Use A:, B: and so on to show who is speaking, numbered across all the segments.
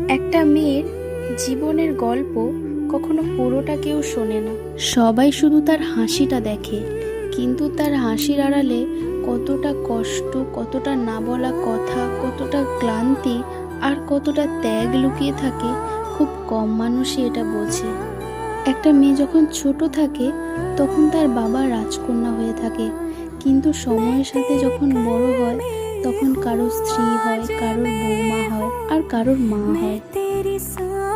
A: একটা মেয়ের জীবনের গল্প কখনো পুরোটা কেউ শোনে না। সবাই শুধু তার হাসিটা দেখে, কিন্তু তার হাসির আড়ালে কতটা কষ্ট, কতটা না বলা কথা, কতটা ক্লান্তি আর কতটা ত্যাগ লুকিয়ে থাকে, খুব কম মানুষই এটা বোঝে। একটা মেয়ে যখন ছোট থাকে তখন তার বাবা রাজকন্যা হয়ে থাকে, কিন্তু সময়ের সাথে যখন বড় হয় তখন কারোর স্ত্রী হয়, কারোর বৌমা হয় আর কারোর মা হয়।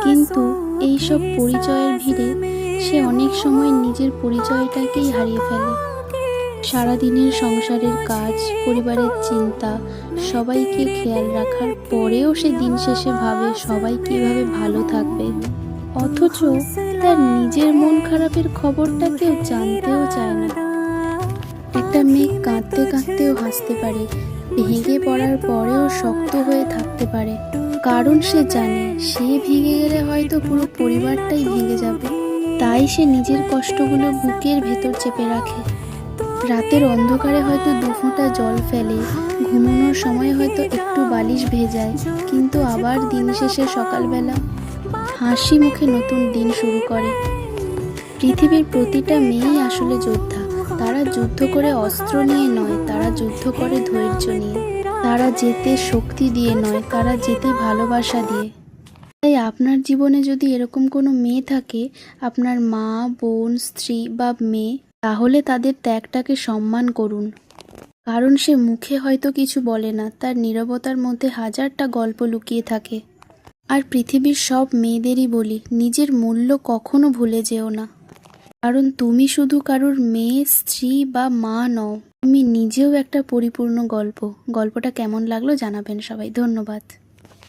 A: কিন্তু এইসব পরিচয়ের ভিড়ে সে অনেক সময় নিজের পরিচয়টাকেই হারিয়ে ফেলে। সারাদিনের সংসারের কাজ, পরিবারের চিন্তা, সবাইকে খেয়াল রাখার পরেও সে দিন শেষে ভাবে সবাই কিভাবে ভালো থাকবে, অথচ তার নিজের মন খারাপের খবরটা কেউ জানতেও চায় না। একটা মেয়ে কাঁদতে কাঁদতেও হাসতে পারে, ভেঙে পড়ার পরেও শক্ত হয়ে থাকতে পারে, কারণ সে জানে সে ভেঙে গেলে হয়তো পুরো পরিবারটাই ভেঙে যাবে। তাই সে নিজের কষ্টগুলো বুকের ভেতর চেপে রাখে। রাতের অন্ধকারে হয়তো দুফোঁটা জল ফেলে, ঘুমানোর সময় হয়তো একটু বালিশ ভেজায়, কিন্তু আবার দিন শেষে সকালবেলা হাসি মুখে নতুন দিন শুরু করে। পৃথিবীর প্রতিটা মেয়েই আসলে যোদ্ধা। তারা যুদ্ধ করে অস্ত্র নিয়ে নয়, তারা যুদ্ধ করে ধৈর্য নিয়ে। তারা যেতে শক্তি দিয়ে নয়, তারা যেতে ভালোবাসা দিয়ে। তাই আপনার জীবনে যদি এরকম কোনো মেয়ে থাকে, আপনার মা, বোন, স্ত্রী বা মেয়ে, তাহলে তাদের ত্যাগটাকে সম্মান করুন। কারণ সে মুখে হয়তো কিছু বলে না, তার নীরবতার মধ্যে হাজারটা গল্প লুকিয়ে থাকে। আর পৃথিবীর সব মেয়েদেরই বলি, নিজের মূল্য কখনো ভুলে যেও না। কারণ তুমি শুধু কারোর মেয়ে, স্ত্রী বা মা নও, তুমি নিজেও একটা পরিপূর্ণ গল্প। গল্পটা কেমন লাগলো জানাবেন সবাই। ধন্যবাদ।